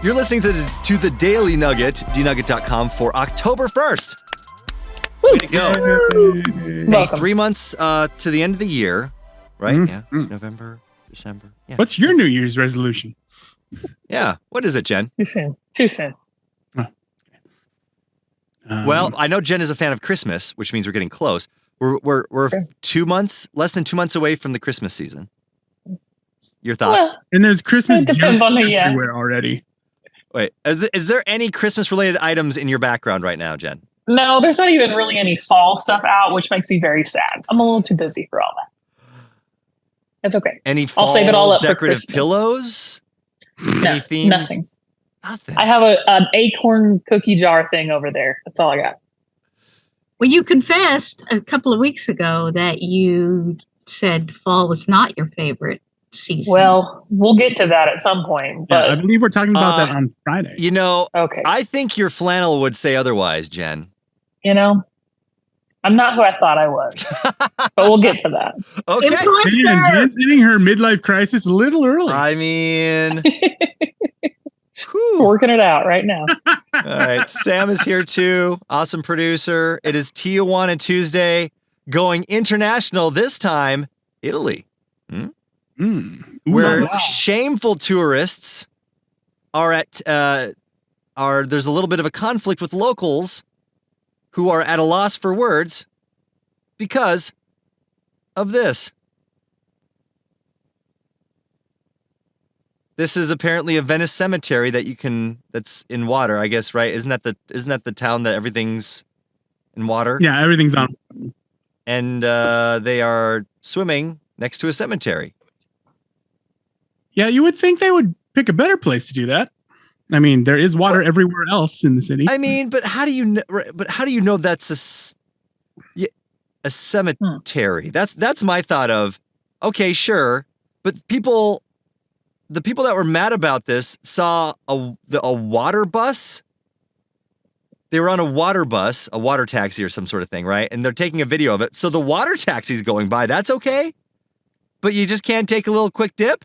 You're listening to the Daily Nugget, dnugget.com for October 1st. Way to go. Hey, 3 months to the end of the year, right? Yeah, November, December. Yeah. What's your New Year's resolution? Yeah, what is it, Jen? Too soon. Oh. Well, I know Jen is a fan of Christmas, which means we're getting close. We're 2 months, less than 2 months away from the Christmas season. Your thoughts? Well, and there's Christmas depends on the everywhere already. Wait, is there any Christmas-related items in your background right now, Jen? No, there's not even really any fall stuff out, which makes me very sad. I'm a little too busy for all that. It's okay. Any fall I'll save it all up decorative for pillows? No, Any themes? Nothing. Nothing. I have an acorn cookie jar thing over there. That's all I got. Well, you confessed a couple of weeks ago that you said fall was not your favorite season. Well, we'll get to that at some point. But I believe we're talking about that on Friday. You know, okay. I think your flannel would say otherwise, Jen. You know, I'm not who I thought I was, but we'll get to that. Okay. Jen's hitting her midlife crisis a little early. I mean, working it out right now. All right. Sam is here too. Awesome producer. It is Tijuana Tuesday, going international this time, Italy. Where shameful tourists are there's a little bit of a conflict with locals who are at a loss for words because of this. This is apparently a Venice cemetery that's in water, I guess, right? Isn't that the town that everything's in water? Yeah, everything's on. And they are swimming next to a cemetery. Yeah, you would think they would pick a better place to do that. I mean, there is water everywhere else in the city. I mean, but how do you know that's a cemetery? That's my thought of, okay, sure, but the people that were mad about this saw a water bus. They were on a water bus, a water taxi or some sort of thing, right? And they're taking a video of it. So the water taxi's going by. That's okay, but you just can't take a little quick dip.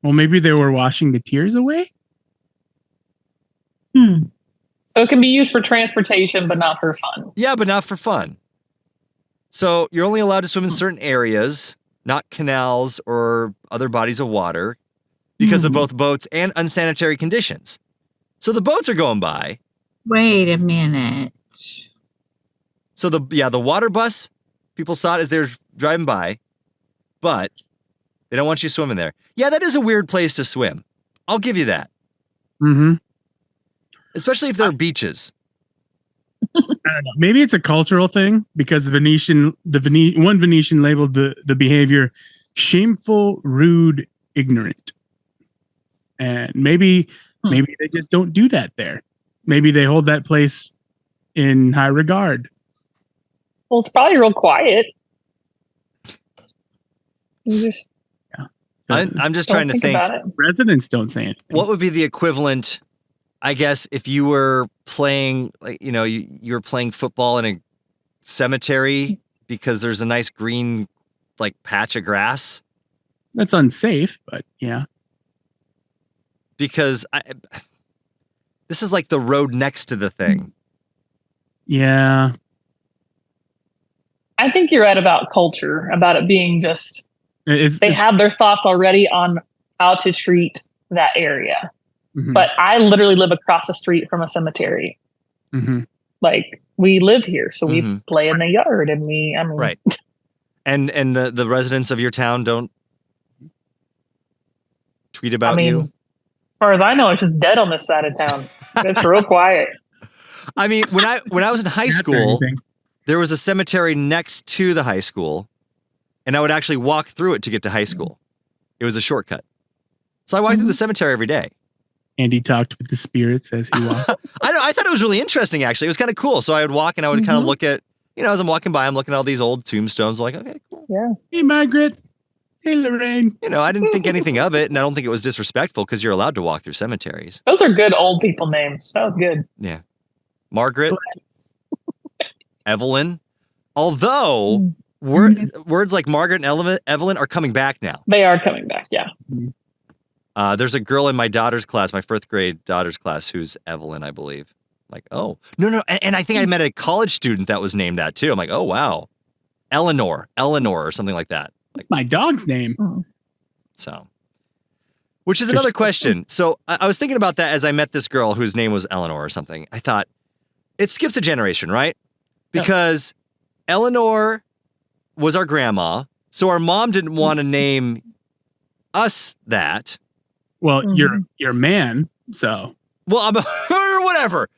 Well, maybe they were washing the tears away. So it can be used for transportation, but not for fun. Yeah, but not for fun. So you're only allowed to swim in certain areas, not canals or other bodies of water, because of both boats and unsanitary conditions. So the boats are going by. Wait a minute. So the water bus, people saw it as they were driving by, but they don't want you swimming there. Yeah, that is a weird place to swim. I'll give you that. Mm-hmm. Especially if there are beaches. I don't know. Maybe it's a cultural thing because one Venetian labeled the behavior shameful, rude, ignorant. And maybe they just don't do that there. Maybe they hold that place in high regard. Well, it's probably real quiet. I'm just trying to think. Residents don't say anything. What would be the equivalent, I guess, if you were playing, you were playing football in a cemetery because there's a nice green, patch of grass? That's unsafe, but yeah. Because this is like the road next to the thing. Yeah. I think you're right about culture, about it being just... They have their thoughts already on how to treat that area. Mm-hmm. But I literally live across the street from a cemetery. Mm-hmm. We live here, so we play in the yard, and right. And the residents of your town don't tweet about you? As far as I know, it's just dead on this side of town. It's real quiet. I mean, when I was in high school, there was a cemetery next to the high school. And I would actually walk through it to get to high school. It was a shortcut. So I walked through the cemetery every day. And he talked with the spirits as he walked. I thought it was really interesting, actually. It was kind of cool. So I would walk and I would kind of look at, as I'm walking by, I'm looking at all these old tombstones. I'm like, okay, cool. Yeah. Hey, Margaret. Hey, Lorraine. I didn't think anything of it. And I don't think it was disrespectful because you're allowed to walk through cemeteries. Those are good old people names. That was good. Yeah. Margaret. Evelyn. Although... Words like Margaret and Evelyn are coming back now. They are coming back, yeah. There's a girl in my daughter's class, my 4th grade daughter's class, who's Evelyn, I believe. Like, oh, no. And I think I met a college student that was named that too. I'm like, oh, wow. Eleanor or something like that. That's my dog's name. So, which is another question. So I was thinking about that as I met this girl whose name was Eleanor or something. I thought, it skips a generation, right? Because Eleanor was our grandma. So our mom didn't want to name us that. Well, you're a man, so. Well, or whatever.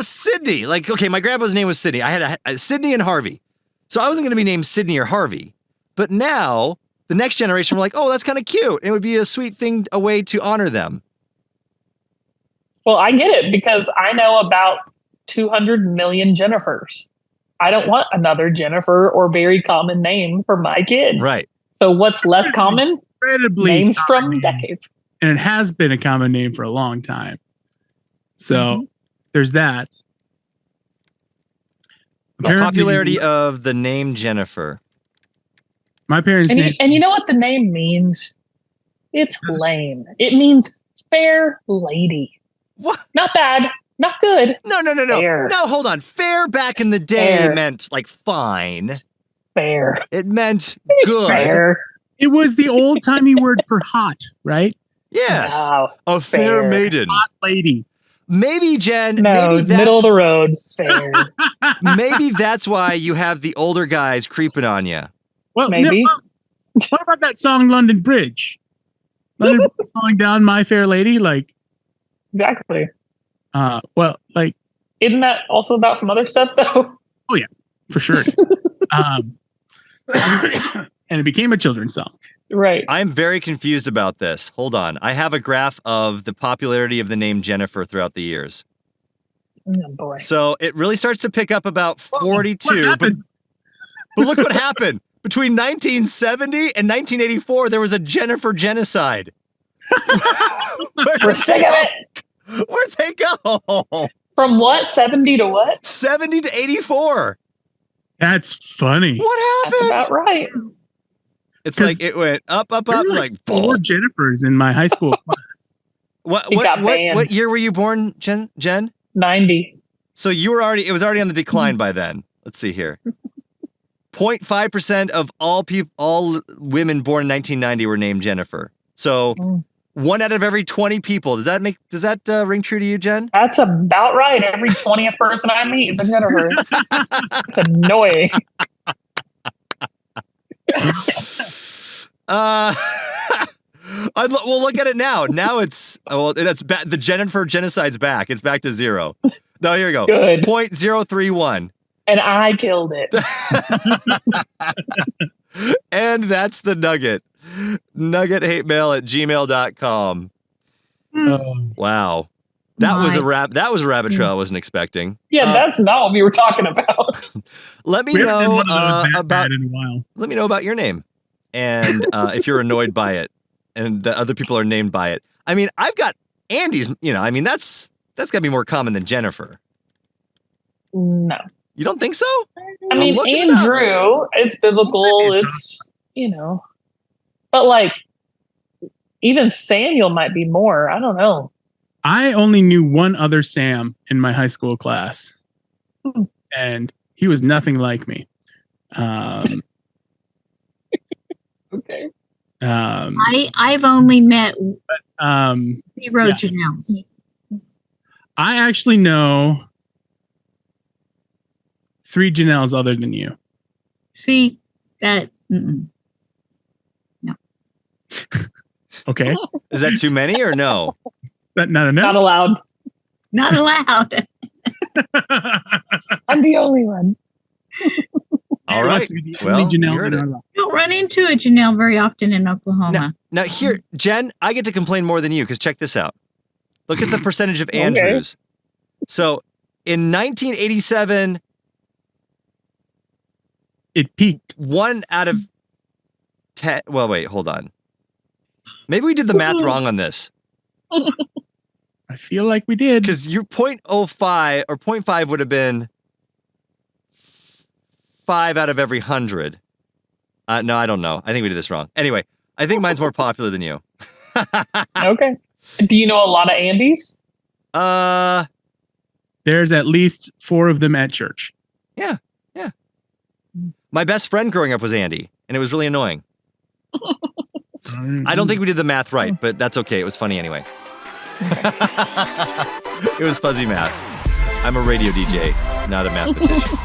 Sydney. Like, okay, my grandpa's name was Sydney. I had a Sydney and Harvey. So I wasn't going to be named Sydney or Harvey. But now, the next generation were like, oh, that's kind of cute. It would be a sweet thing, a way to honor them. Well, I get it because I know about 200 million Jennifers. I don't want another Jennifer or very common name for my kid. Right. So what's less common? Incredibly names from name. decades. And it has been a common name for a long time. So there's that. The popularity of the name Jennifer. My parents' name. And you know what the name means? It's lame. It means fair lady. What? Not bad. Not good. No. Fair. No, hold on. Fair back in the day meant like fine. Fair. It meant good. Fair. It was the old timey word for hot, right? Yes. Wow. A fair maiden. Hot lady. Maybe, Jen. No, maybe that's, middle of the road. Fair. maybe that's why you have the older guys creeping on you. Well, Maybe. What about that song London Bridge? London Bridge falling down, My Fair Lady? Like, Exactly. well, like, Isn't that also about some other stuff, though? oh yeah, for sure. And it became a children's song. Right. I'm very confused about this. Hold on. I have a graph of the popularity of the name Jennifer throughout the years. Oh, boy. So it really starts to pick up about 42. What happened? But look what happened. Between 1970 and 1984, there was a Jennifer genocide. We're sick of it. Where'd they go? From what? 70 to what? 70 to 84. That's funny. What happened? That's about right. It's like it went up, There were like four boom. Jennifers in my high school class. What year were you born, Jen? 90. So it was already on the decline by then. Let's see here. 0.5% of all women born in 1990 were named Jennifer. So 1 out of every 20 people. Does that ring true to you, Jen? That's about right. Every 20th person I meet is a Jennifer. It's annoying. Well, look at it now. Now it's the Jennifer genocide's back. It's back to 0. No, here we go. Good. 0.031. And I killed it. And that's the Nugget. NuggetHateMail@gmail.com. Wow. That was a rabbit trail I wasn't expecting. Yeah, that's not what we were talking about. Let me know about your name. And if you're annoyed by it and the other people are named by it. I mean, I've got Andy's, that's got to be more common than Jennifer. No. You don't think so? I mean, Andrew, it's biblical. It's, but like, even Samuel might be more. I don't know. I only knew one other Sam in my high school class, and he was nothing like me. Okay. I've only met 0 Janelles. I actually know 3 Janelles other than you. See that? No. Okay. Is that too many or no? Not enough. Not allowed. Not allowed. I'm the only one. All right. Well, you heard it. Don't run into a Janelle very often in Oklahoma. Now here, Jen, I get to complain more than you because check this out. Look at the percentage of Andrews. So in 1987, it peaked. 1 out of 10. Well, wait, hold on. Maybe we did the math wrong on this. I feel like we did. Because your 0.05 or 0.5 would have been 5 out of every 100. No, I don't know. I think we did this wrong. Anyway, I think mine's more popular than you. Okay. Do you know a lot of Andys? There's at least 4 of them at church. Yeah. My best friend growing up was Andy, and it was really annoying. I don't think we did the math right, but that's okay. It was funny anyway. It was fuzzy math. I'm a radio DJ, not a mathematician.